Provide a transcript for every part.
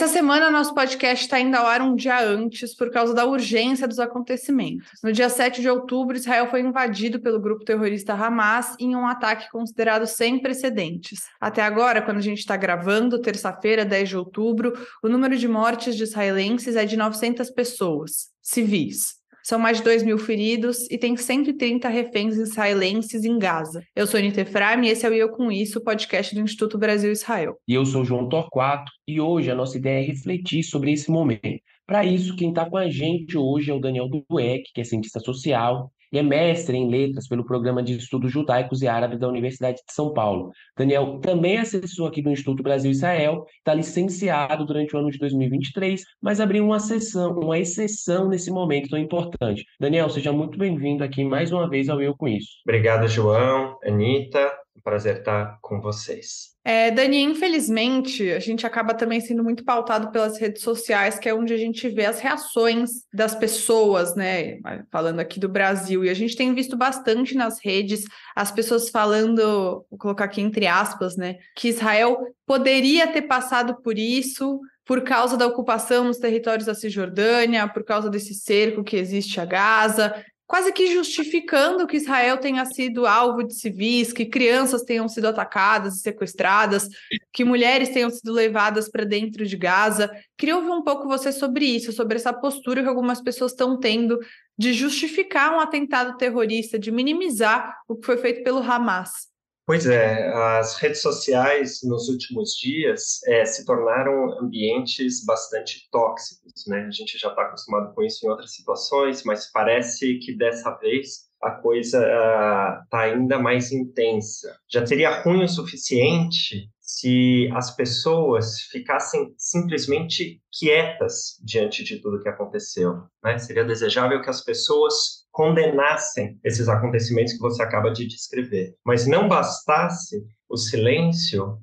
Essa semana, nosso podcast está indo ao ar um dia antes por causa da urgência dos acontecimentos. No dia 7 de outubro, Israel foi invadido pelo grupo terrorista Hamas em um ataque considerado sem precedentes. Até agora, quando a gente está gravando, terça-feira, 10 de outubro, o número de mortes de israelenses é de 900 pessoas, civis. São mais de 2.000 feridos e tem 130 reféns israelenses em Gaza. Eu sou Anita Efraim e esse é o Eu Com Isso, podcast do Instituto Brasil-Israel. E eu sou João Torquato e hoje a nossa ideia é refletir sobre esse momento. Para isso, quem está com a gente hoje é o Daniel Dueck, que é cientista social e é mestre em letras pelo Programa de Estudos Judaicos e Árabes da Universidade de São Paulo. Daniel também é assessor aqui do Instituto Brasil-Israel, está licenciado durante o ano de 2023, mas abriu uma exceção nesse momento tão importante. Daniel, seja muito bem-vindo aqui mais uma vez ao Eu Com Isso. Obrigado, João, Anita. Prazer estar com vocês. Dani, infelizmente, a gente acaba também sendo muito pautado pelas redes sociais, que é onde a gente vê as reações das pessoas, né? Falando aqui do Brasil. E a gente tem visto bastante nas redes as pessoas falando, vou colocar aqui entre aspas, né? Que Israel poderia ter passado por isso por causa da ocupação nos territórios da Cisjordânia, por causa desse cerco que existe a Gaza, quase que justificando que Israel tenha sido alvo de civis, que crianças tenham sido atacadas e sequestradas, que mulheres tenham sido levadas para dentro de Gaza. Queria ouvir um pouco você sobre isso, sobre essa postura que algumas pessoas estão tendo de justificar um atentado terrorista, de minimizar o que foi feito pelo Hamas. Pois é, as redes sociais nos últimos dias se tornaram ambientes bastante tóxicos, né? A gente já está acostumado com isso em outras situações, mas parece que dessa vez a coisa está ainda mais intensa. Já seria ruim o suficiente se as pessoas ficassem simplesmente quietas diante de tudo que aconteceu, né? Seria desejável que as pessoas condenassem esses acontecimentos que você acaba de descrever. Mas não bastasse o silêncio,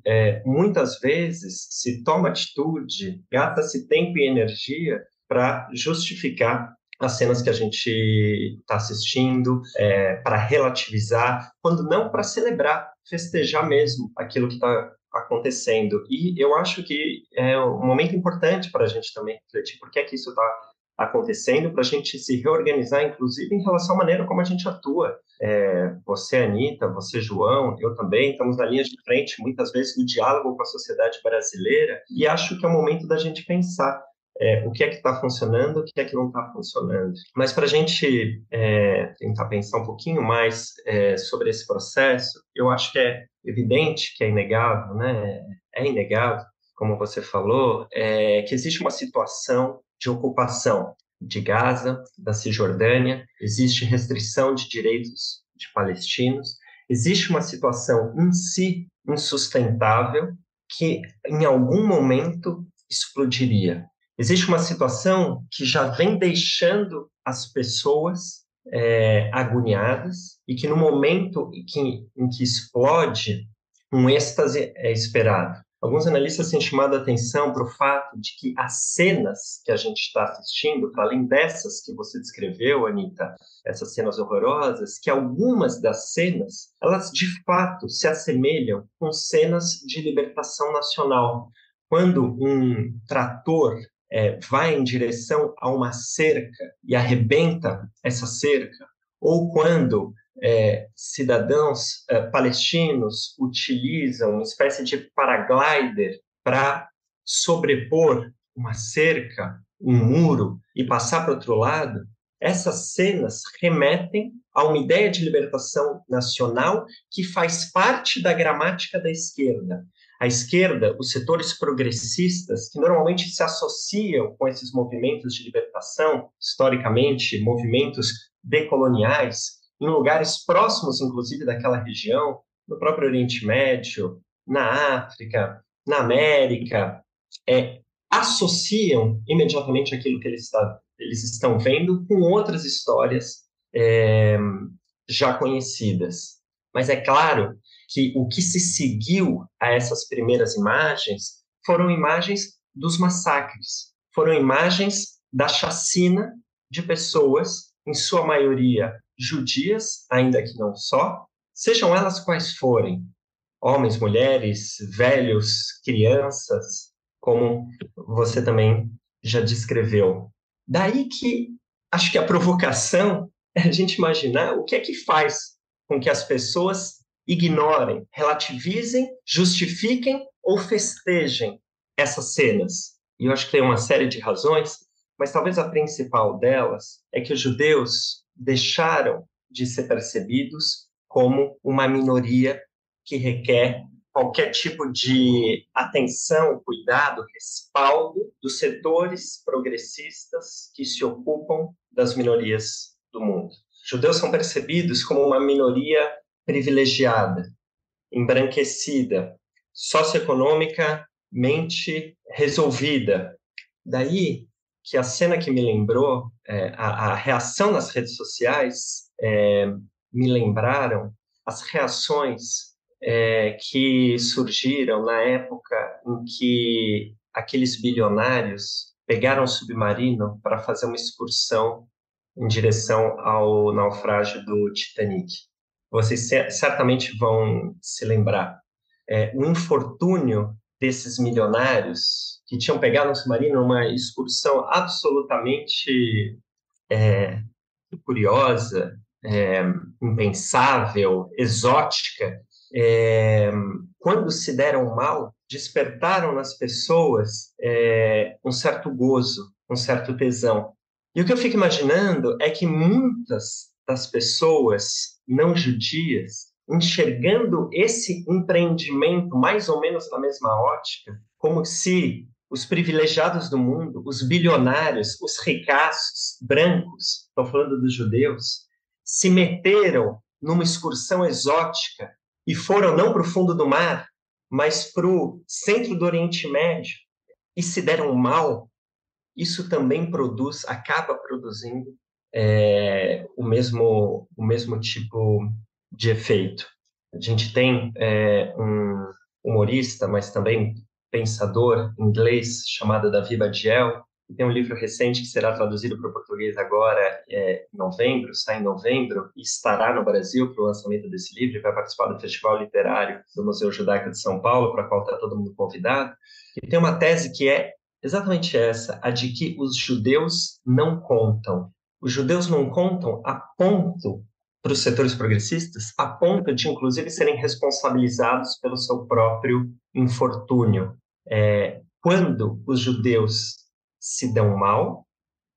muitas vezes se toma atitude, gasta-se tempo e energia para justificar as cenas que a gente está assistindo, para relativizar, quando não para celebrar, festejar mesmo aquilo que está acontecendo. E eu acho que é um momento importante para a gente também refletir por que é que isso está acontecendo, para a gente se reorganizar, inclusive em relação à maneira como a gente atua. Você, Anita, você, João, eu também, estamos na linha de frente, muitas vezes, no diálogo com a sociedade brasileira, e acho que é o momento da gente pensar o que é que está funcionando, o que é que não está funcionando. Mas para a gente tentar pensar um pouquinho mais sobre esse processo, eu acho que é evidente, que é inegável, né? É inegável, como você falou, que existe uma situação de ocupação de Gaza, da Cisjordânia, existe restrição de direitos de palestinos, existe uma situação em si insustentável que em algum momento explodiria. Existe uma situação que já vem deixando as pessoas agoniadas e que no momento em que explode, um êxtase é esperado. Alguns analistas têm chamado a atenção para o fato de que as cenas que a gente está assistindo, para além dessas que você descreveu, Anita, essas cenas horrorosas, que algumas das cenas, elas de fato se assemelham com cenas de libertação nacional. Quando um trator vai em direção a uma cerca e arrebenta essa cerca, ou quando cidadãos palestinos utilizam uma espécie de paraglider para sobrepor uma cerca, um muro, e passar para o outro lado, essas cenas remetem a uma ideia de libertação nacional que faz parte da gramática da esquerda. A esquerda, os setores progressistas, que normalmente se associam com esses movimentos de libertação, historicamente, movimentos decoloniais, em lugares próximos, inclusive, daquela região, no próprio Oriente Médio, na África, na América, associam imediatamente aquilo que eles estão vendo com outras histórias já conhecidas. Mas é claro que o que se seguiu a essas primeiras imagens foram imagens dos massacres, foram imagens da chacina de pessoas, em sua maioria judias, ainda que não só, sejam elas quais forem, homens, mulheres, velhos, crianças, como você também já descreveu. Daí que acho que a provocação é a gente imaginar o que é que faz com que as pessoas ignorem, relativizem, justifiquem ou festejem essas cenas. E eu acho que tem uma série de razões, mas talvez a principal delas é que os judeus deixaram de ser percebidos como uma minoria que requer qualquer tipo de atenção, cuidado, respaldo dos setores progressistas que se ocupam das minorias do mundo. Judeus são percebidos como uma minoria privilegiada, embranquecida, socioeconomicamente resolvida. Daí que a cena que me lembrou, a reação nas redes sociais, me lembraram as reações que surgiram na época em que aqueles bilionários pegaram um submarino para fazer uma excursão em direção ao naufrágio do Titanic. Vocês certamente vão se lembrar. O infortúnio desses milionários que tinham pegado um submarino numa excursão absolutamente curiosa, impensável, exótica, quando se deram mal, despertaram nas pessoas um certo gozo, um certo tesão. E o que eu fico imaginando é que muitas das pessoas não judias, enxergando esse empreendimento mais ou menos na mesma ótica, como se os privilegiados do mundo, os bilionários, os ricaços, brancos, estou falando dos judeus, se meteram numa excursão exótica e foram não para o fundo do mar, mas para o centro do Oriente Médio e se deram mal, isso também acaba produzindo o mesmo tipo de efeito. A gente tem um humorista, mas também pensador inglês chamado Davi Badiel, que tem um livro recente que será traduzido para o português agora em novembro, sai em novembro, e estará no Brasil para o lançamento desse livro, e vai participar do Festival Literário do Museu Judaico de São Paulo, para a qual está todo mundo convidado. E tem uma tese que é exatamente essa, a de que os judeus não contam. Os judeus não contam a ponto, para os setores progressistas, a ponto de, inclusive, serem responsabilizados pelo seu próprio infortúnio. Quando os judeus se dão mal,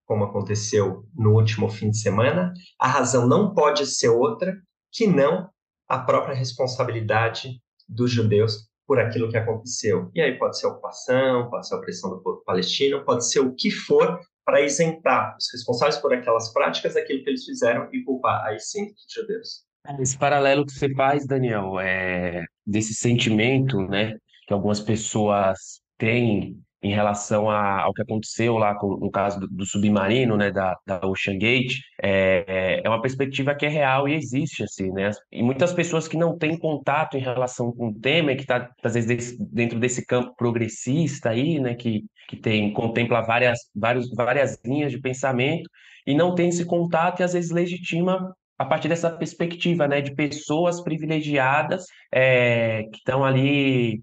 como aconteceu no último fim de semana, a razão não pode ser outra que não a própria responsabilidade dos judeus por aquilo que aconteceu. E aí pode ser a ocupação, pode ser a opressão do povo palestino, pode ser o que for para isentar os responsáveis por aquelas práticas daquilo que eles fizeram e culpar aí sim os judeus. Esse paralelo que você faz, Daniel, desse sentimento, né, que algumas pessoas têm em relação ao que aconteceu lá no caso do submarino, né, da Ocean Gate, é uma perspectiva que é real e existe, assim, né? E muitas pessoas que não têm contato em relação com o tema, que está, às vezes, dentro desse campo progressista aí, né, que contempla várias linhas de pensamento, e não tem esse contato e, às vezes, legitima a partir dessa perspectiva, né, de pessoas privilegiadas que estão ali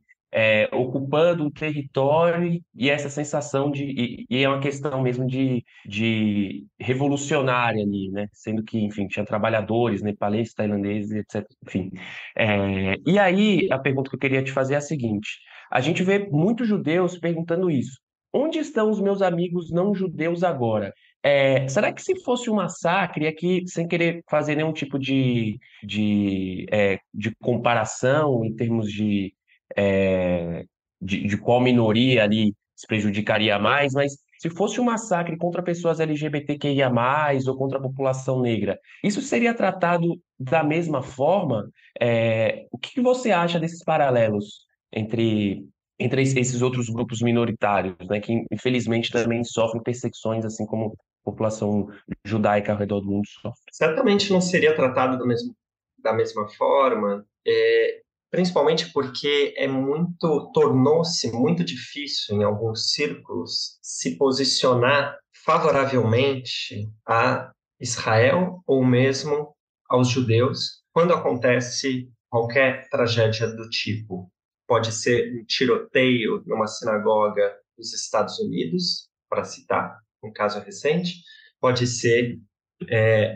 ocupando um território e essa sensação e é uma questão mesmo de revolucionária ali, né, sendo que, enfim, tinha trabalhadores nepaleses, tailandeses, etc. Enfim, e aí a pergunta que eu queria te fazer é a seguinte: a gente vê muitos judeus perguntando isso. Onde estão os meus amigos não judeus agora? Será que se fosse um massacre, aqui, sem querer fazer nenhum tipo de comparação em termos de qual minoria ali se prejudicaria mais, mas se fosse um massacre contra pessoas LGBTQIA+, ou contra a população negra, isso seria tratado da mesma forma? O que você acha desses paralelos entre esses outros grupos minoritários, né, que infelizmente também sofrem perseguições, assim como a população judaica ao redor do mundo sofre? Certamente não seria tratado da mesma forma, principalmente porque tornou-se muito difícil em alguns círculos se posicionar favoravelmente a Israel ou mesmo aos judeus quando acontece qualquer tragédia do tipo. pode ser um tiroteio numa sinagoga dos Estados Unidos, para citar um caso recente, pode ser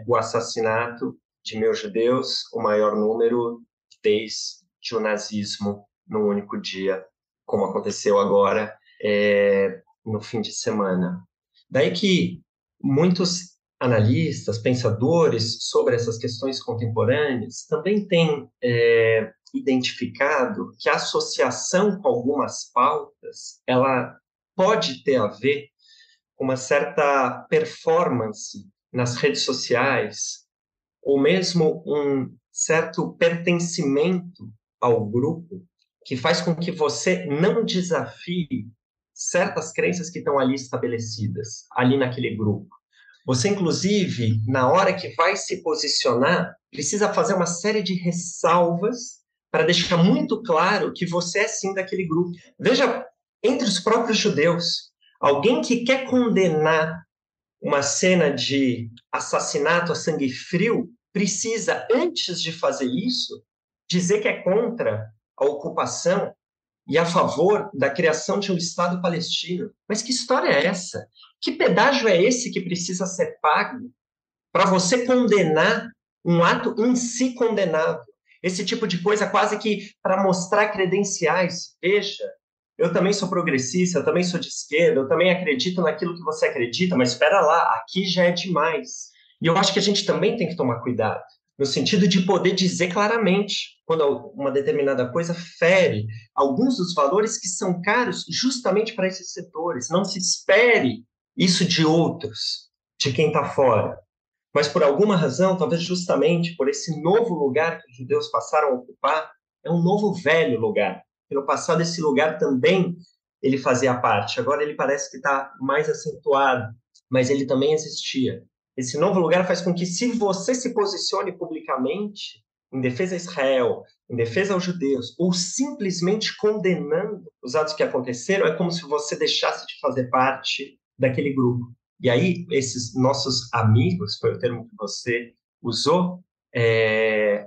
o assassinato de meus judeus, o maior número desde o nazismo num único dia, como aconteceu agora no fim de semana. Daí que muitos analistas, pensadores sobre essas questões contemporâneas também têm identificado que a associação com algumas pautas, ela pode ter a ver com uma certa performance nas redes sociais, ou mesmo um certo pertencimento ao grupo, que faz com que você não desafie certas crenças que estão ali estabelecidas, ali naquele grupo. Você, inclusive, na hora que vai se posicionar, precisa fazer uma série de ressalvas para deixar muito claro que você é sim daquele grupo. Veja, entre os próprios judeus, alguém que quer condenar uma cena de assassinato a sangue frio precisa, antes de fazer isso, dizer que é contra a ocupação e a favor da criação de um Estado palestino. Mas que história é essa? Que pedágio é esse que precisa ser pago para você condenar um ato em si condenável? Esse tipo de coisa quase que para mostrar credenciais. Veja, eu também sou progressista, eu também sou de esquerda, eu também acredito naquilo que você acredita, mas espera lá, aqui já é demais. E eu acho que a gente também tem que tomar cuidado, no sentido de poder dizer claramente quando uma determinada coisa fere alguns dos valores que são caros justamente para esses setores. Não se espere isso de outros, de quem está fora. Mas por alguma razão, talvez justamente por esse novo lugar que os judeus passaram a ocupar, é um novo velho lugar. E no passado esse lugar também ele fazia parte. Agora ele parece que está mais acentuado, mas ele também existia. Esse novo lugar faz com que, se você se posicione publicamente em defesa a Israel, em defesa aos judeus, ou simplesmente condenando os atos que aconteceram, é como se você deixasse de fazer parte daquele grupo. E aí, esses nossos amigos, foi o termo que você usou,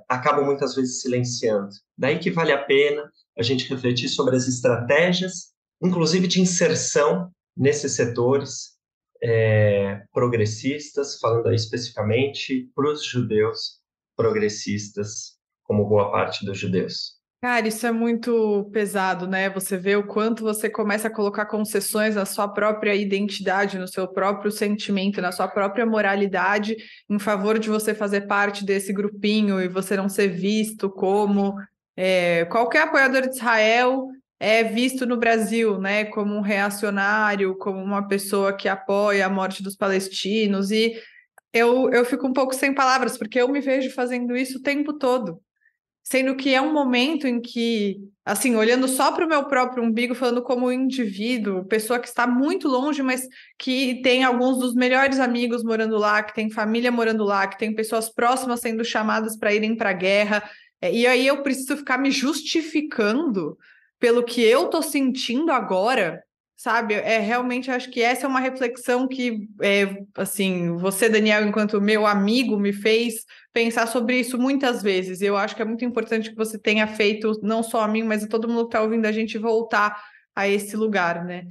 acabam muitas vezes silenciando. Daí que vale a pena a gente refletir sobre as estratégias, inclusive de inserção nesses setores progressistas, falando aí especificamente para os judeus progressistas, como boa parte dos judeus. Cara, isso é muito pesado, né? Você vê o quanto você começa a colocar concessões na sua própria identidade, no seu próprio sentimento, na sua própria moralidade, em favor de você fazer parte desse grupinho e você não ser visto como qualquer apoiador de Israel é visto no Brasil, né? Como um reacionário, como uma pessoa que apoia a morte dos palestinos. E eu fico um pouco sem palavras, porque eu me vejo fazendo isso o tempo todo. Sendo que é um momento em que, assim, olhando só para o meu próprio umbigo, falando como indivíduo, pessoa que está muito longe, mas que tem alguns dos melhores amigos morando lá, que tem família morando lá, que tem pessoas próximas sendo chamadas para irem para a guerra. E aí eu preciso ficar me justificando pelo que eu estou sentindo agora, sabe? Realmente acho que essa é uma reflexão que, assim, você, Daniel, enquanto meu amigo, me fez pensar sobre isso muitas vezes. Eu acho que é muito importante que você tenha feito, não só a mim, mas a todo mundo que está ouvindo a gente voltar a esse lugar, né?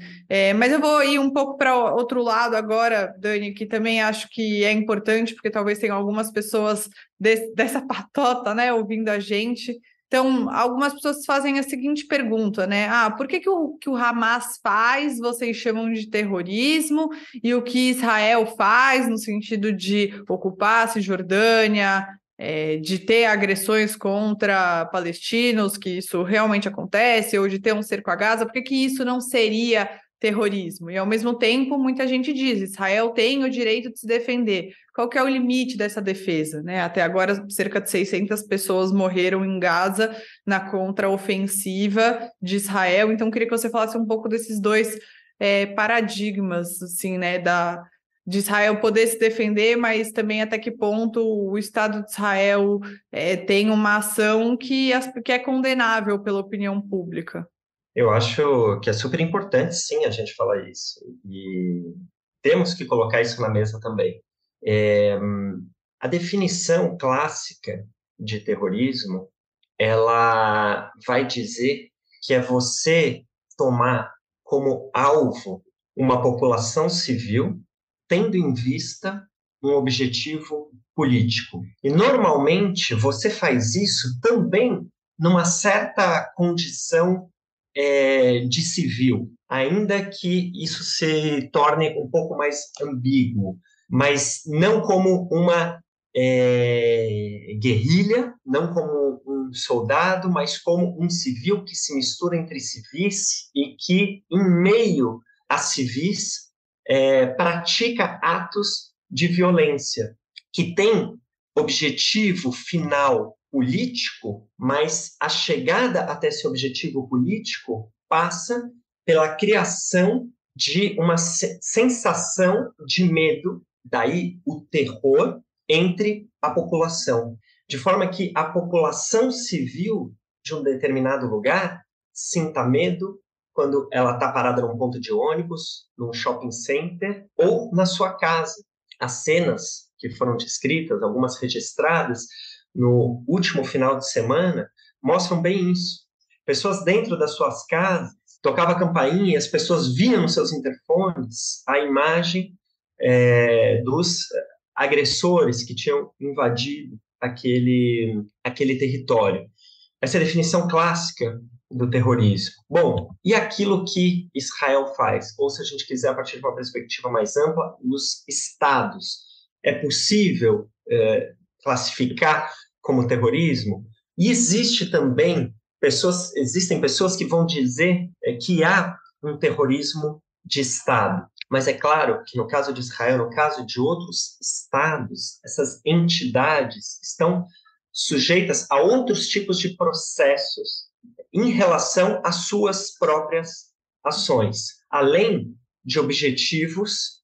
Mas eu vou ir um pouco para outro lado agora, Dani, que também acho que é importante, porque talvez tenha algumas pessoas dessa patota, né, ouvindo a gente. Então, algumas pessoas fazem a seguinte pergunta, né? Por que o Hamas faz, vocês chamam de terrorismo, e o que Israel faz no sentido de ocupar a Cisjordânia, de ter agressões contra palestinos, que isso realmente acontece, ou de ter um cerco a Gaza, por que isso não seria terrorismo? E, ao mesmo tempo, muita gente diz, Israel tem o direito de se defender. Qual que é o limite dessa defesa, né? Até agora, cerca de 600 pessoas morreram em Gaza na contraofensiva de Israel. Então, queria que você falasse um pouco desses dois paradigmas, assim, né? De Israel poder se defender, mas também até que ponto o Estado de Israel tem uma ação que é condenável pela opinião pública. Eu acho que é super importante, sim, a gente falar isso. E temos que colocar isso na mesa também. A definição clássica de terrorismo, ela vai dizer que é você tomar como alvo uma população civil, tendo em vista um objetivo político. E, normalmente, você faz isso também numa certa condição de civil, ainda que isso se torne um pouco mais ambíguo, mas não como uma guerrilha, não como um soldado, mas como um civil que se mistura entre civis e que, em meio a civis, pratica atos de violência, que tem objetivo final político, mas a chegada até esse objetivo político passa pela criação de uma sensação de medo, daí o terror, entre a população, de forma que a população civil de um determinado lugar sinta medo quando ela está parada num ponto de ônibus, num shopping center ou na sua casa. As cenas que foram descritas, algumas registradas no último final de semana, mostram bem isso. Pessoas dentro das suas casas, tocava a campainha, as pessoas viam nos seus interfones a imagem dos agressores que tinham invadido aquele território. Essa é a definição clássica do terrorismo. Bom, e aquilo que Israel faz? Ou, se a gente quiser, a partir de uma perspectiva mais ampla, os estados. É possível classificar como terrorismo? E existem pessoas que vão dizer que há um terrorismo de Estado. Mas é claro que no caso de Israel, no caso de outros estados, essas entidades estão sujeitas a outros tipos de processos em relação às suas próprias ações, além de objetivos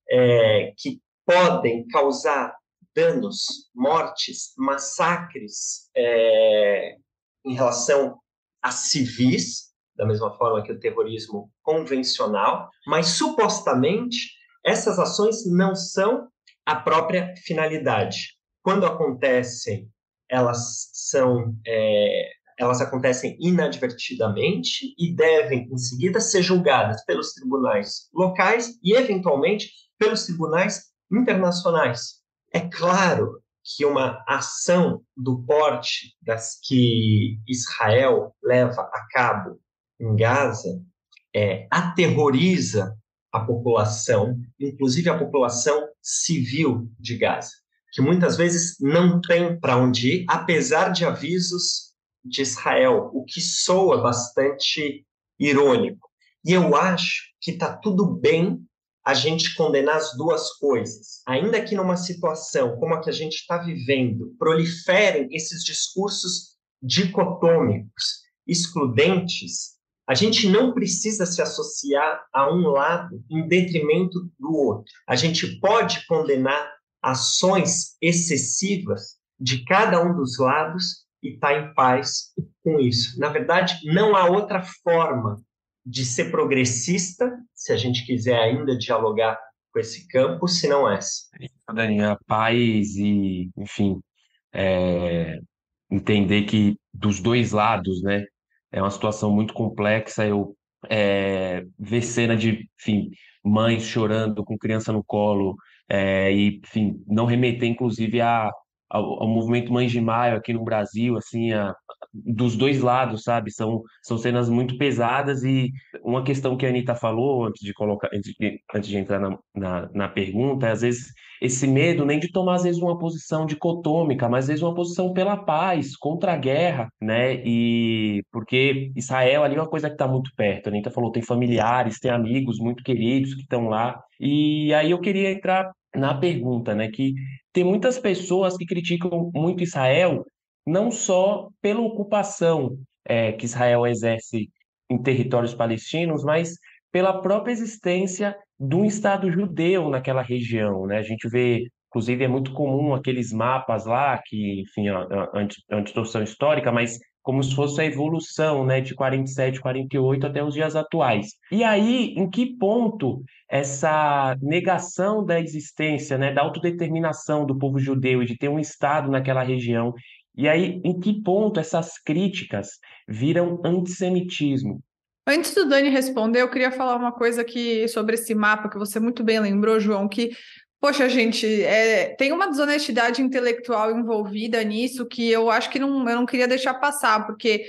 que podem causar danos, mortes, massacres em relação a civis, da mesma forma que o terrorismo convencional, mas supostamente essas ações não são a própria finalidade. Quando acontecem, elas acontecem inadvertidamente e devem, em seguida, ser julgadas pelos tribunais locais e, eventualmente, pelos tribunais internacionais. É claro que uma ação do porte das que Israel leva a cabo em Gaza aterroriza a população, inclusive a população civil de Gaza, que muitas vezes não tem para onde ir, apesar de avisos de Israel, o que soa bastante irônico. E eu acho que está tudo bem a gente condenar as duas coisas. Ainda que numa situação como a que a gente está vivendo, proliferem esses discursos dicotômicos, excludentes, a gente não precisa se associar a um lado em detrimento do outro. A gente pode condenar ações excessivas de cada um dos lados e estar em paz com isso. Na verdade, não há outra forma de ser progressista, se a gente quiser ainda dialogar com esse campo, se não essa. Dani, a paz e, enfim, entender que dos dois lados, né, é uma situação muito complexa. Eu ver cena de, enfim, mães chorando com criança no colo, e, enfim, não remeter, inclusive, ao movimento Mães de Maio aqui no Brasil, assim, dos dois lados, sabe? São cenas muito pesadas. E uma questão que a Anitta falou antes de entrar na pergunta, às vezes esse medo nem de tomar, às vezes, uma posição dicotômica, mas às vezes uma posição pela paz, contra a guerra, né? E porque Israel ali é uma coisa que está muito perto. A Anitta falou, tem familiares, tem amigos muito queridos que estão lá. E aí eu queria entrar na pergunta, né? Que tem muitas pessoas que criticam muito Israel, não só pela ocupação que Israel exerce em territórios palestinos, mas pela própria existência de um Estado judeu naquela região, né? A gente vê, inclusive, é muito comum aqueles mapas lá, que, enfim, a distorção histórica, mas como se fosse a evolução, né, de 47, 48 até os dias atuais. E aí, em que ponto essa negação da existência, né, da autodeterminação do povo judeu e de ter um Estado naquela região, e aí, em que ponto essas críticas viram antissemitismo? Antes do Dani responder, eu queria falar uma coisa aqui sobre esse mapa que você muito bem lembrou, João, que, poxa, gente, tem uma desonestidade intelectual envolvida nisso que eu acho que eu não queria deixar passar, porque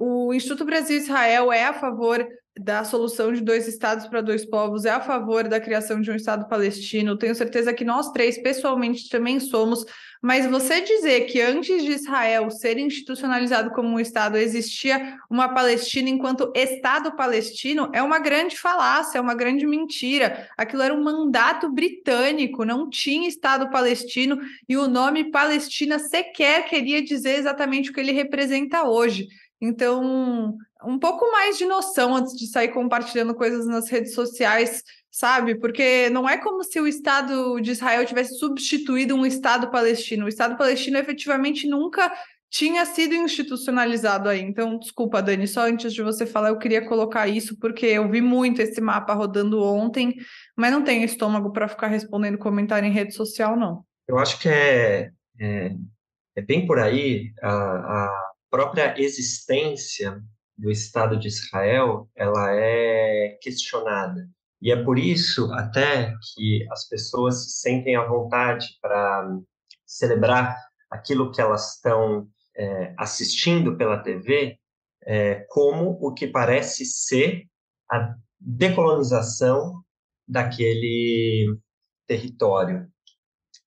o Instituto Brasil-Israel é a favor da solução de 2 estados para 2 povos, é a favor da criação de um Estado palestino. Tenho certeza que nós 3, pessoalmente, também somos. Mas você dizer que antes de Israel ser institucionalizado como um Estado, existia uma Palestina enquanto Estado palestino, é uma grande falácia, é uma grande mentira. Aquilo era um mandato britânico, não tinha Estado palestino, e o nome Palestina sequer queria dizer exatamente o que ele representa hoje. Então, um pouco mais de noção antes de sair compartilhando coisas nas redes sociais, sabe? Porque não é como se o Estado de Israel tivesse substituído um Estado palestino. O Estado palestino efetivamente nunca tinha sido institucionalizado aí. Então, desculpa, Dani, só antes de você falar, eu queria colocar isso, porque eu vi muito esse mapa rodando ontem, mas não tenho estômago para ficar respondendo comentário em rede social, não. Eu acho que é bem por aí. A própria existência do Estado de Israel, ela é questionada. E é por isso até que as pessoas se sentem à vontade para celebrar aquilo que elas estão assistindo pela TV, como o que parece ser a decolonização daquele território.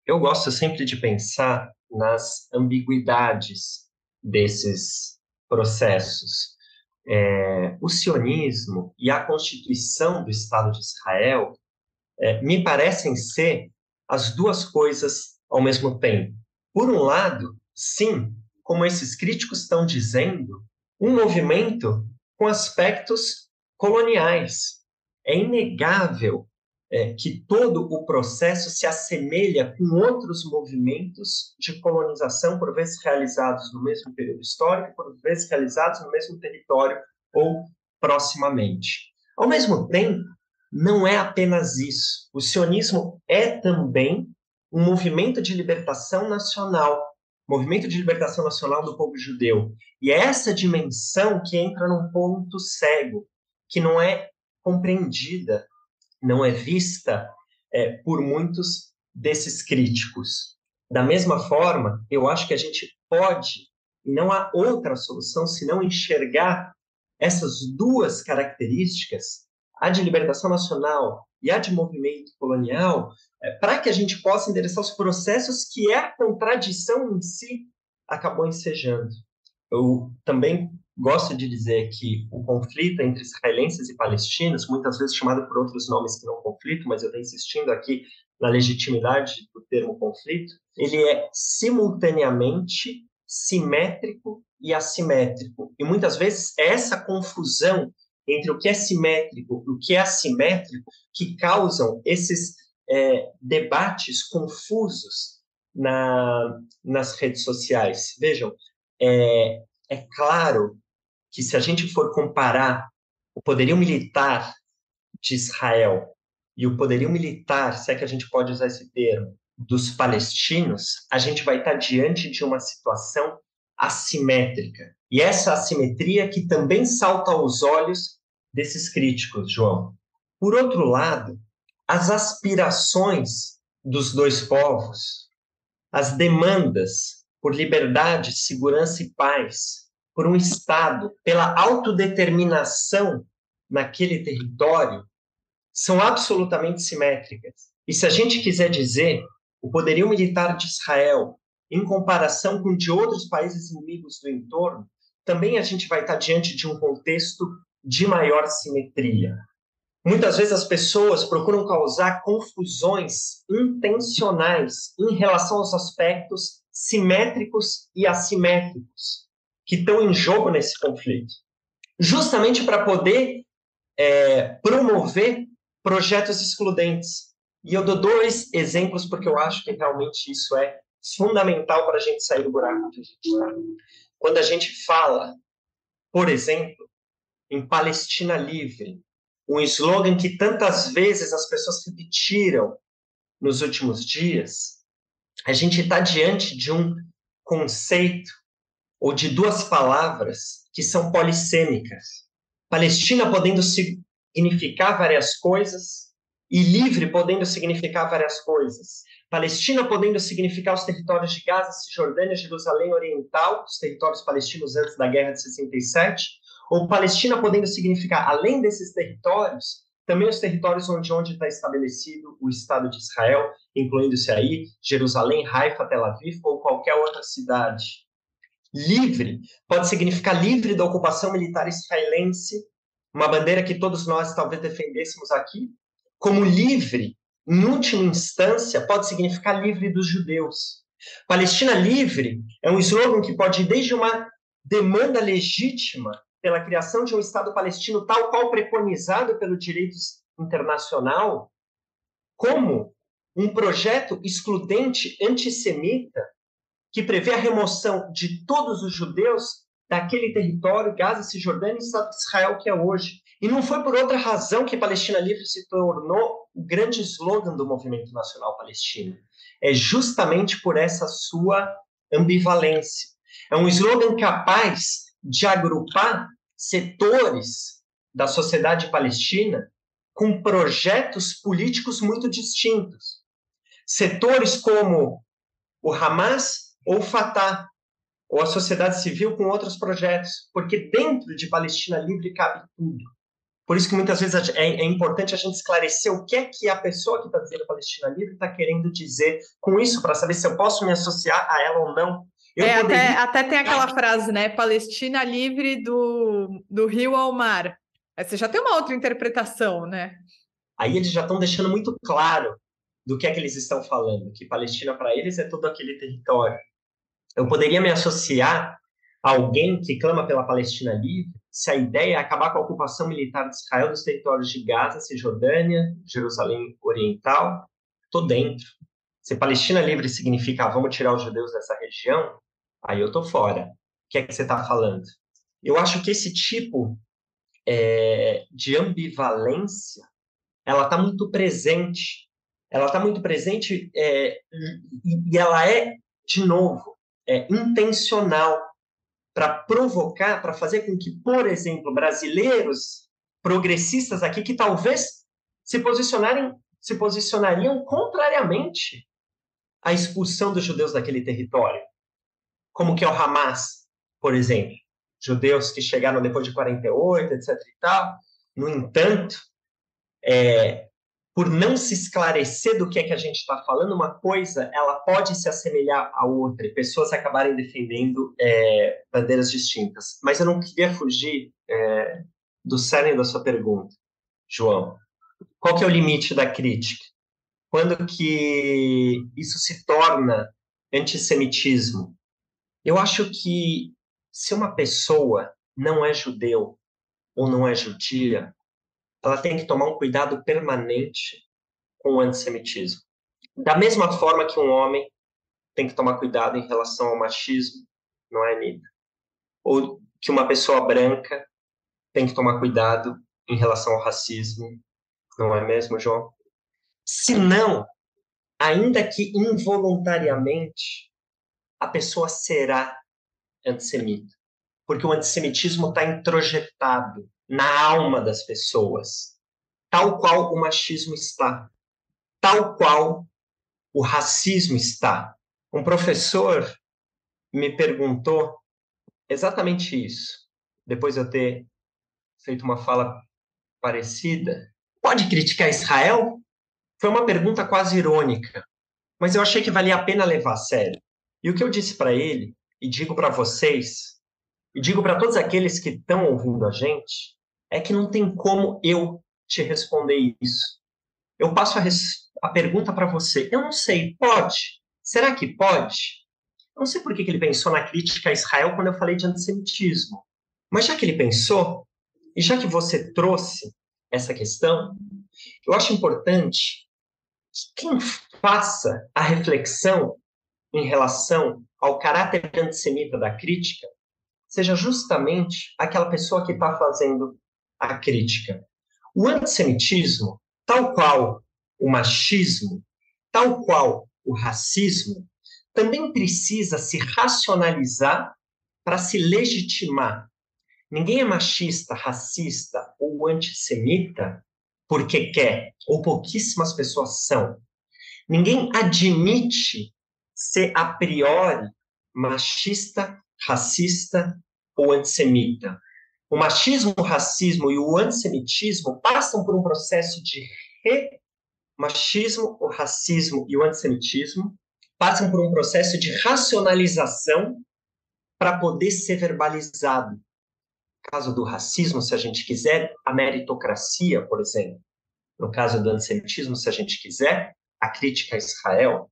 Eu gosto sempre de pensar nas ambiguidades desses processos. O sionismo e a constituição do Estado de Israel me parecem ser as duas coisas ao mesmo tempo. Por um lado, sim, como esses críticos estão dizendo, um movimento com aspectos coloniais. É inegável que todo o processo se assemelha com outros movimentos de colonização, por vezes realizados no mesmo período histórico, por vezes realizados no mesmo território ou proximamente. Ao mesmo tempo, não é apenas isso. O sionismo é também um movimento de libertação nacional do povo judeu. E é essa dimensão que entra num ponto cego, que não é compreendida, não é vista por muitos desses críticos. Da mesma forma, eu acho que a gente pode, e não há outra solução senão enxergar essas duas características, a de libertação nacional e a de movimento colonial, para que a gente possa endereçar os processos que a contradição em si acabou ensejando. Eu também gosto de dizer que o conflito entre israelenses e palestinos, muitas vezes chamado por outros nomes que não conflito, mas eu estou insistindo aqui na legitimidade do termo conflito, ele é simultaneamente simétrico e assimétrico. E muitas vezes é essa confusão entre o que é simétrico e o que é assimétrico que causam esses debates confusos nas redes sociais. Vejam, é claro que se a gente for comparar o poderio militar de Israel e o poderio militar, se é que a gente pode usar esse termo, dos palestinos, a gente vai estar diante de uma situação assimétrica. E essa assimetria que também salta aos olhos desses críticos, João. Por outro lado, as aspirações dos dois povos, as demandas por liberdade, segurança e paz, por um Estado, pela autodeterminação naquele território, são absolutamente simétricas. E se a gente quiser dizer, o poderio militar de Israel, em comparação com de outros países inimigos do entorno, também a gente vai estar diante de um contexto de maior simetria. Muitas vezes as pessoas procuram causar confusões intencionais em relação aos aspectos simétricos e assimétricos que estão em jogo nesse conflito, justamente para poder promover projetos excludentes. E eu dou 2 exemplos porque eu acho que realmente isso é fundamental para a gente sair do buraco que a gente está. Quando a gente fala, por exemplo, em Palestina Livre, um slogan que tantas vezes as pessoas repetiram nos últimos dias, a gente está diante de um conceito ou de 2 palavras que são polissêmicas. Palestina podendo significar várias coisas e livre podendo significar várias coisas. Palestina podendo significar os territórios de Gaza, Cisjordânia, Jerusalém Oriental, os territórios palestinos antes da Guerra de 67, ou Palestina podendo significar, além desses territórios, também os territórios onde está estabelecido o Estado de Israel, incluindo-se aí Jerusalém, Haifa, Tel Aviv ou qualquer outra cidade. Livre pode significar livre da ocupação militar israelense, uma bandeira que todos nós talvez defendêssemos aqui, como livre, em última instância, pode significar livre dos judeus. Palestina livre é um slogan que pode ir desde uma demanda legítima pela criação de um Estado palestino tal qual preconizado pelo direito internacional, como um projeto excludente antissemita que prevê a remoção de todos os judeus daquele território, Gaza, Cisjordânia e Estado de Israel que é hoje. E não foi por outra razão que Palestina Livre se tornou o grande slogan do movimento nacional palestino. É justamente por essa sua ambivalência. É um slogan capaz de agrupar setores da sociedade palestina com projetos políticos muito distintos. Setores como o Hamas ou o Fatah, ou a sociedade civil com outros projetos, porque dentro de Palestina Livre cabe tudo. Por isso que muitas vezes é importante a gente esclarecer o que é que a pessoa que está dizendo Palestina Livre está querendo dizer com isso, para saber se eu posso me associar a ela ou não. Até tem aquela frase, né? Palestina livre do rio ao mar. Aí você já tem uma outra interpretação, né? Aí eles já estão deixando muito claro do que é que eles estão falando, que Palestina para eles é todo aquele território. Eu poderia me associar a alguém que clama pela Palestina livre se a ideia é acabar com a ocupação militar de Israel dos territórios de Gaza, Cisjordânia, Jerusalém Oriental. Estou dentro. Se Palestina livre significa vamos tirar os judeus dessa região, aí eu estou fora. O que é que você está falando? Eu acho que esse tipo de ambivalência ela está muito presente. Ela está muito presente e ela é, de novo, intencional para provocar, para fazer com que, por exemplo, brasileiros progressistas aqui que talvez se posicionariam contrariamente à expulsão dos judeus daquele território, como que é o Hamas, por exemplo, judeus que chegaram depois de 48, etc. e tal. No entanto, por não se esclarecer do que é que a gente está falando, uma coisa ela pode se assemelhar à outra, e pessoas acabarem defendendo bandeiras distintas. Mas eu não queria fugir do cerne da sua pergunta, João. Qual que é o limite da crítica? Quando que isso se torna antissemitismo? Eu acho que se uma pessoa não é judeu ou não é judia, ela tem que tomar um cuidado permanente com o antissemitismo. Da mesma forma que um homem tem que tomar cuidado em relação ao machismo, não é, Nida? Ou que uma pessoa branca tem que tomar cuidado em relação ao racismo, não é mesmo, João? Se não, ainda que involuntariamente, a pessoa será antissemita. Porque o antissemitismo está introjetado na alma das pessoas, tal qual o machismo está, tal qual o racismo está. Um professor me perguntou exatamente isso, depois de eu ter feito uma fala parecida. Pode criticar Israel? Foi uma pergunta quase irônica, mas eu achei que valia a pena levar a sério. E o que eu disse para ele, e digo para vocês, e digo para todos aqueles que estão ouvindo a gente, é que não tem como eu te responder isso. Eu passo a pergunta para você. Eu não sei, pode? Será que pode? Eu não sei por que ele pensou na crítica a Israel quando eu falei de antissemitismo. Mas já que ele pensou, e já que você trouxe essa questão, eu acho importante que quem faça a reflexão em relação ao caráter antissemita da crítica seja justamente aquela pessoa que está fazendo a crítica. O antissemitismo, tal qual o machismo, tal qual o racismo, também precisa se racionalizar para se legitimar. Ninguém é machista, racista ou antissemita porque quer, ou pouquíssimas pessoas são. Ninguém admite ser a priori machista, racista ou antissemita. O machismo, o racismo e o antissemitismo passam por um processo de machismo, o racismo e o antissemitismo passam por um processo de racionalização para poder ser verbalizado. No caso do racismo, se a gente quiser, a meritocracia, por exemplo. No caso do antissemitismo, se a gente quiser, a crítica a Israel.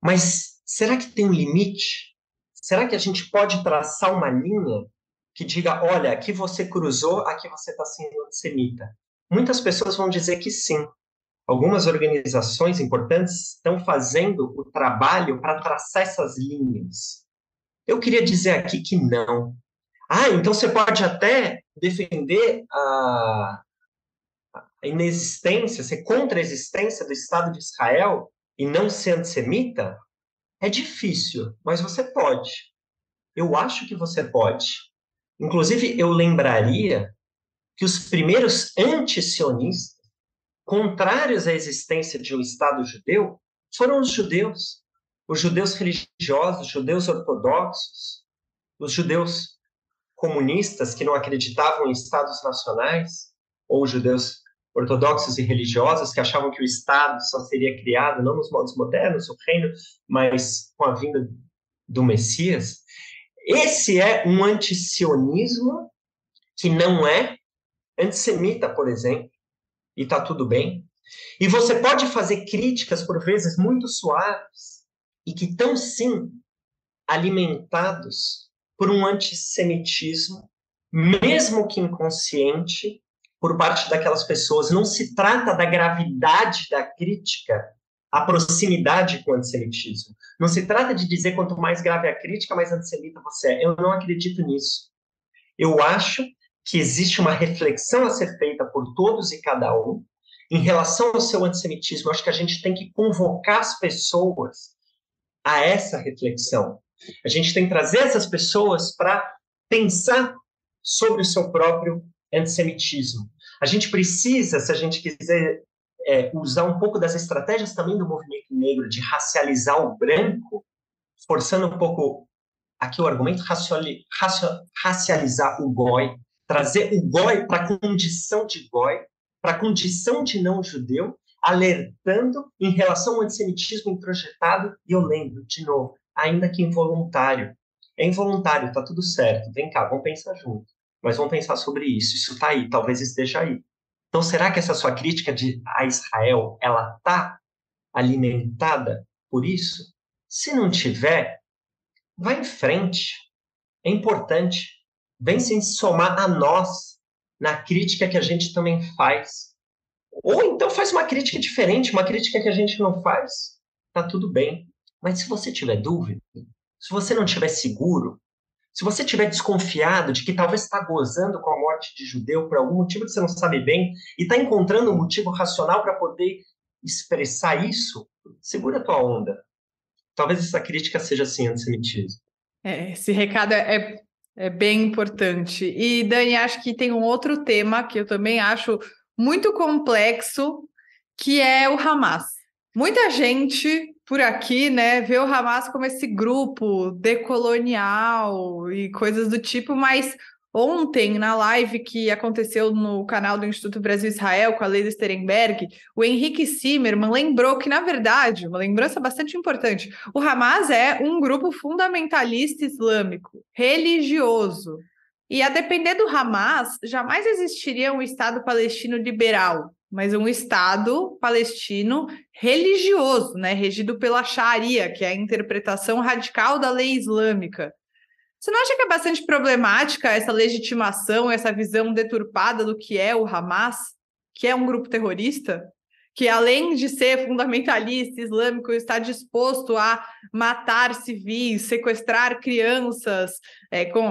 Mas será que tem um limite? Será que a gente pode traçar uma linha que diga, olha, aqui você cruzou, aqui você está sendo antissemita? Muitas pessoas vão dizer que sim. Algumas organizações importantes estão fazendo o trabalho para traçar essas linhas. Eu queria dizer aqui que não. Então você pode até defender a inexistência, ser contra a existência do Estado de Israel e não ser antissemita? É difícil, mas você pode. Eu acho que você pode. Inclusive, eu lembraria que os primeiros antisionistas, contrários à existência de um Estado judeu, foram os judeus religiosos, os judeus ortodoxos, os judeus comunistas que não acreditavam em Estados nacionais, ou os judeus ortodoxos e religiosos que achavam que o Estado só seria criado, não nos modos modernos, o reino, mas com a vinda do Messias. Esse é um antisionismo que não é antissemita, por exemplo, e está tudo bem. E você pode fazer críticas, por vezes, muito suaves, e que estão, sim, alimentados por um antissemitismo, mesmo que inconsciente, por parte daquelas pessoas. Não se trata da gravidade da crítica, a proximidade com o antissemitismo. Não se trata de dizer quanto mais grave a crítica, mais antissemita você é. Eu não acredito nisso. Eu acho que existe uma reflexão a ser feita por todos e cada um em relação ao seu antissemitismo. Eu acho que a gente tem que convocar as pessoas a essa reflexão. A gente tem que trazer essas pessoas para pensar sobre o seu próprio antissemitismo. A gente precisa, se a gente quiser usar um pouco das estratégias também do movimento negro de racializar o branco, forçando um pouco aqui o argumento, racializar o goi, trazer o goi para a condição de goi, para a condição de não-judeu, alertando em relação ao antissemitismo introjetado, e eu lembro, de novo, ainda que involuntário. É involuntário, tá tudo certo. Vem cá, vamos pensar junto. Mas vamos pensar sobre isso. Isso está aí, talvez esteja aí. Então, será que essa sua crítica a Israel, ela está alimentada por isso? Se não tiver, vai em frente. É importante. Vem se somar a nós na crítica que a gente também faz. Ou então faz uma crítica diferente, uma crítica que a gente não faz. Tá tudo bem. Mas se você tiver dúvida, se você não estiver seguro, se você estiver desconfiado de que talvez está gozando com a morte de judeu por algum motivo que você não sabe bem e está encontrando um motivo racional para poder expressar isso, segura a tua onda. Talvez essa crítica seja assim antissemitismo. Esse recado é bem importante. E, Dani, acho que tem um outro tema que eu também acho muito complexo, que é o Hamas. Muita gente por aqui, né, vê o Hamas como esse grupo decolonial e coisas do tipo, mas ontem, na live que aconteceu no canal do Instituto Brasil-Israel com a Leila Sterenberg, o Henrique Zimmermann lembrou que, na verdade, uma lembrança bastante importante, o Hamas é um grupo fundamentalista islâmico, religioso. E a depender do Hamas, jamais existiria um Estado palestino liberal, mas um Estado palestino religioso, né, regido pela Sharia, que é a interpretação radical da lei islâmica. Você não acha que é bastante problemática essa legitimação, essa visão deturpada do que é o Hamas, que é um grupo terrorista, que além de ser fundamentalista islâmico, está disposto a matar civis, sequestrar crianças,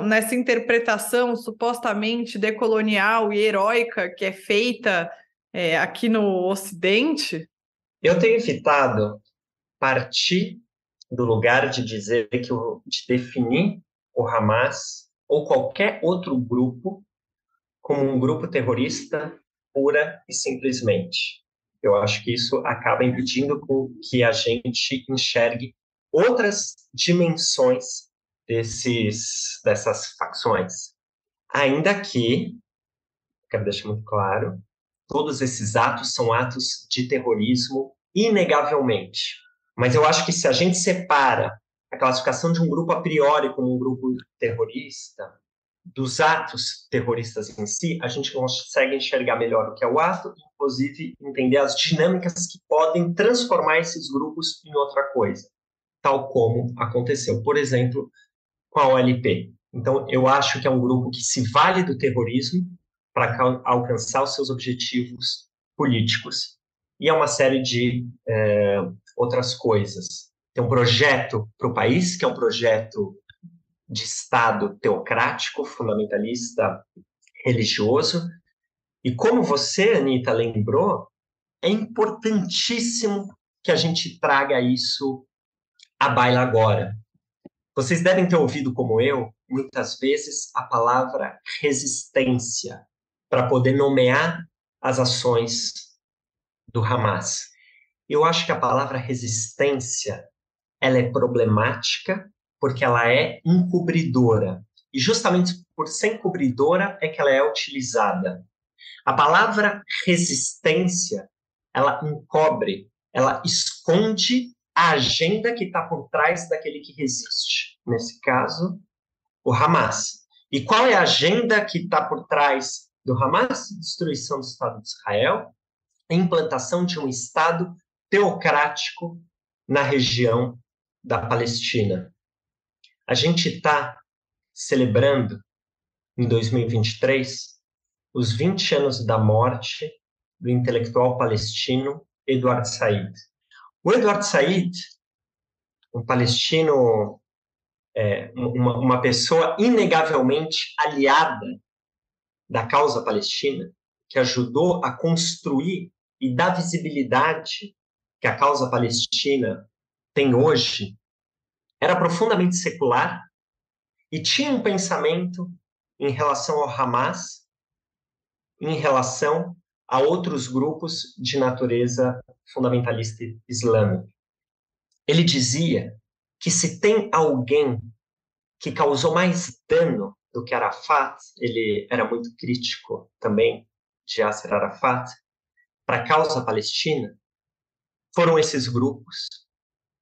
nessa interpretação supostamente decolonial e heróica que é feita aqui no Ocidente? Eu tenho evitado partir do lugar de dizer de definir o Hamas ou qualquer outro grupo como um grupo terrorista pura e simplesmente. Eu acho que isso acaba impedindo com que a gente enxergue outras dimensões dessas facções. Ainda que, quero deixar muito claro, todos esses atos são atos de terrorismo, inegavelmente. Mas eu acho que se a gente separa a classificação de um grupo a priori como um grupo terrorista dos atos terroristas em si, a gente consegue enxergar melhor o que é o ato, inclusive entender as dinâmicas que podem transformar esses grupos em outra coisa, tal como aconteceu, por exemplo, com a OLP. Então, eu acho que é um grupo que se vale do terrorismo para alcançar os seus objetivos políticos. E é uma série de outras coisas. Tem um projeto para o país, que é um projeto de Estado teocrático, fundamentalista, religioso. E como você, Anita, lembrou, é importantíssimo que a gente traga isso à baila agora. Vocês devem ter ouvido, como eu, muitas vezes, a palavra resistência para poder nomear as ações do Hamas. Eu acho que a palavra resistência ela é problemática porque ela é encobridora. E justamente por ser encobridora é que ela é utilizada. A palavra resistência, ela encobre, ela esconde a agenda que está por trás daquele que resiste. Nesse caso, o Hamas. E qual é a agenda que está por trás do Hamas? Destruição do Estado de Israel, a implantação de um Estado teocrático na região da Palestina. A gente está celebrando, em 2023, os 20 anos da morte do intelectual palestino Edward Said. O Edward Said, um palestino, uma pessoa inegavelmente aliada da causa palestina, que ajudou a construir e dar visibilidade que a causa palestina tem hoje, era profundamente secular e tinha um pensamento em relação ao Hamas, em relação a outros grupos de natureza fundamentalista islâmica. Ele dizia que se tem alguém que causou mais dano do que Arafat, ele era muito crítico também de Yasser Arafat, para a causa palestina, foram esses grupos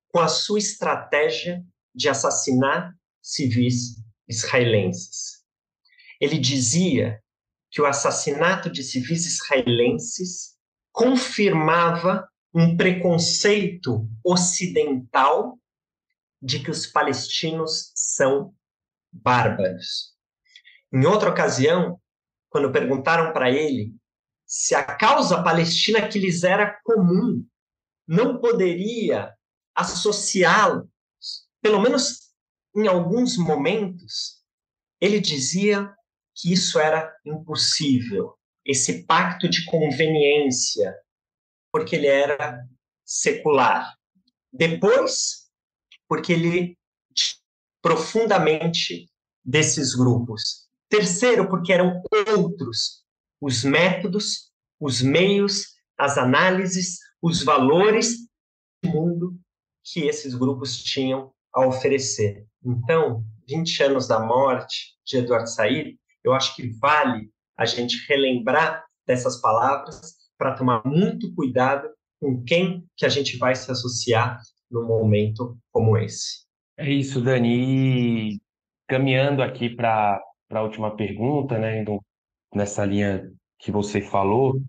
com a sua estratégia de assassinar civis israelenses. Ele dizia que o assassinato de civis israelenses confirmava um preconceito ocidental de que os palestinos são bárbaros. Em outra ocasião, quando perguntaram para ele se a causa palestina que lhes era comum não poderia associá-los, pelo menos em alguns momentos, ele dizia que isso era impossível, esse pacto de conveniência, porque ele era secular. Depois, porque ele profundamente desses grupos. Terceiro, porque eram outros os métodos, os meios, as análises, os valores do mundo que esses grupos tinham a oferecer. Então, 20 anos da morte de Edward Said, eu acho que vale a gente relembrar dessas palavras para tomar muito cuidado com quem que a gente vai se associar num momento como esse. É isso, Dani. E caminhando aqui para a última pergunta, né, nessa linha que você falou,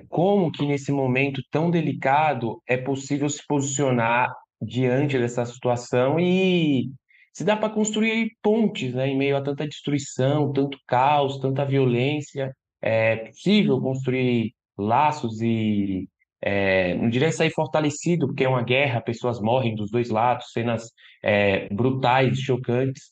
como que nesse momento tão delicado é possível se posicionar diante dessa situação e se dá para construir pontes, né, em meio a tanta destruição, tanto caos, tanta violência, é possível construir laços e não diria sair fortalecido, porque é uma guerra, pessoas morrem dos dois lados, cenas brutais, chocantes,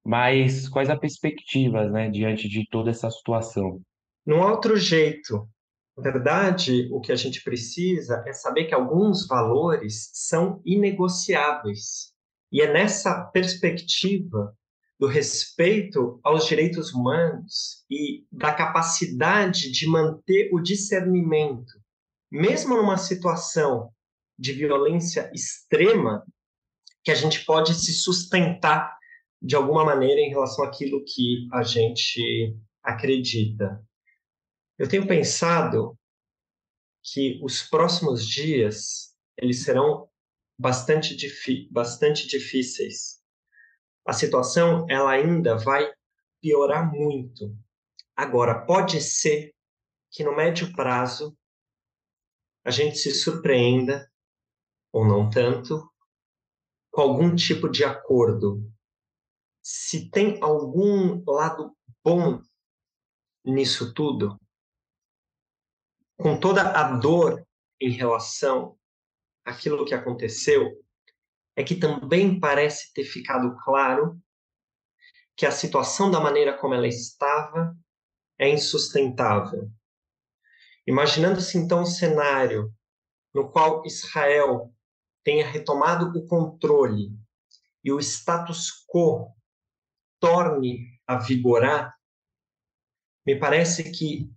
mas quais as perspectivas, né, diante de toda essa situação? Não há outro jeito. Na verdade, o que a gente precisa é saber que alguns valores são inegociáveis. E é nessa perspectiva do respeito aos direitos humanos e da capacidade de manter o discernimento, mesmo numa situação de violência extrema, que a gente pode se sustentar de alguma maneira em relação àquilo que a gente acredita. Eu tenho pensado que os próximos dias eles serão bastante difíceis. A situação ela ainda vai piorar muito. Agora, pode ser que no médio prazo a gente se surpreenda, ou não tanto, com algum tipo de acordo. Se tem algum lado bom nisso tudo, com toda a dor em relação àquilo que aconteceu, é que também parece ter ficado claro que a situação da maneira como ela estava é insustentável. Imaginando-se então um cenário no qual Israel tenha retomado o controle e o status quo torne a vigorar, me parece que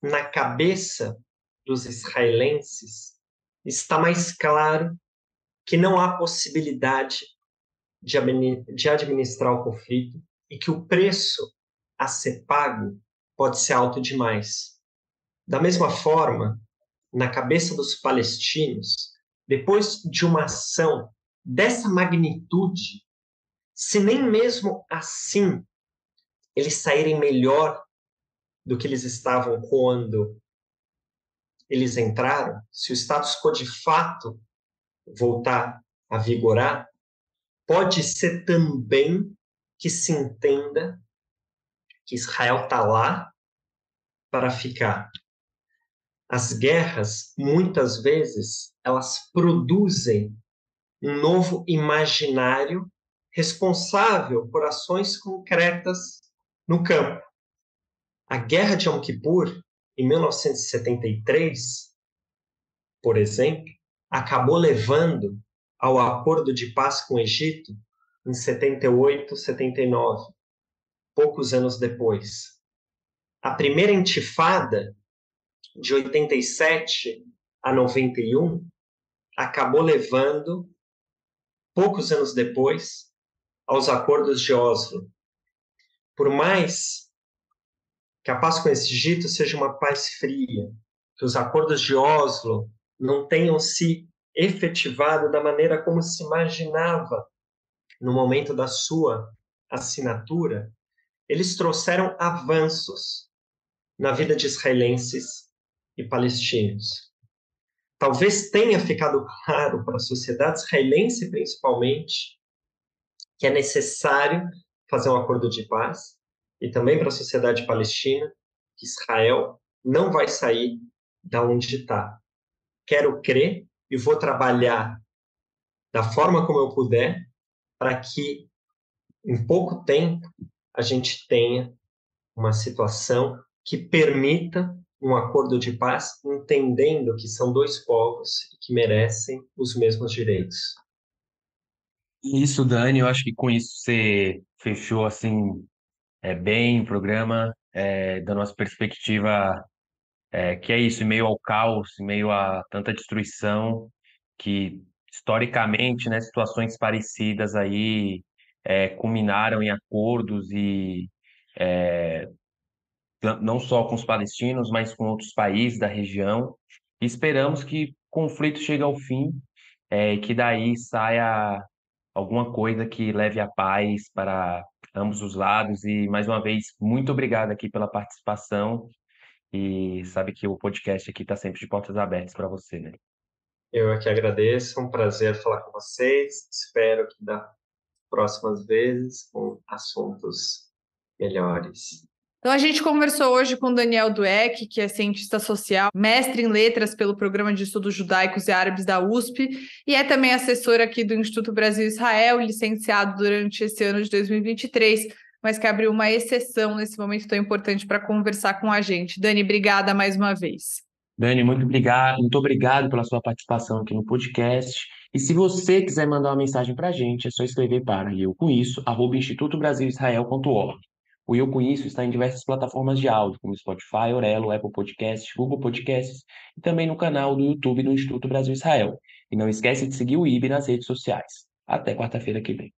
na cabeça dos israelenses está mais claro que não há possibilidade de administrar o conflito e que o preço a ser pago pode ser alto demais. Da mesma forma, na cabeça dos palestinos, depois de uma ação dessa magnitude, se nem mesmo assim eles saírem melhor do que eles estavam quando eles entraram, se o status quo de fato voltar a vigorar, pode ser também que se entenda que Israel está lá para ficar. As guerras, muitas vezes, elas produzem um novo imaginário responsável por ações concretas no campo. A Guerra de Yom Kippur, em 1973, por exemplo, acabou levando ao acordo de paz com o Egito em 78, 79, poucos anos depois. A primeira intifada, de 87 a 91, acabou levando, poucos anos depois, aos acordos de Oslo. Por mais que a paz com o Egito seja uma paz fria, que os acordos de Oslo não tenham se efetivado da maneira como se imaginava no momento da sua assinatura, eles trouxeram avanços na vida de israelenses e palestinos. Talvez tenha ficado claro para a sociedade israelense, principalmente, que é necessário fazer um acordo de paz, e também para a sociedade palestina, que Israel não vai sair da onde está. Quero crer e vou trabalhar da forma como eu puder para que, em pouco tempo, a gente tenha uma situação que permita um acordo de paz, entendendo que são dois povos que merecem os mesmos direitos. Isso, Dani, eu acho que com isso você fechou assim bem o programa, dando uma perspectiva que é isso, em meio ao caos, em meio a tanta destruição, que historicamente, né, situações parecidas aí culminaram em acordos e não só com os palestinos, mas com outros países da região. E esperamos que o conflito chegue ao fim, e que daí saia alguma coisa que leve a paz para ambos os lados. E mais uma vez, muito obrigado aqui pela participação. E sabe que o podcast aqui está sempre de portas abertas para você, né? Eu aqui agradeço, é um prazer falar com vocês. Espero que das próximas vezes com assuntos melhores. Então, a gente conversou hoje com Daniel Dweck, que é cientista social, mestre em letras pelo Programa de Estudos Judaicos e Árabes da USP, e é também assessor aqui do Instituto Brasil-Israel, licenciado durante esse ano de 2023, mas que abriu uma exceção nesse momento tão importante para conversar com a gente. Dani, obrigada mais uma vez. Dani, muito obrigado pela sua participação aqui no podcast. E se você quiser mandar uma mensagem para a gente, é só escrever para eucomisso@institutobrasilisrael.org. O Eu Com Isso está em diversas plataformas de áudio, como Spotify, Orelo, Apple Podcasts, Google Podcasts e também no canal do YouTube do Instituto Brasil Israel. E não esquece de seguir o IB nas redes sociais. Até quarta-feira que vem.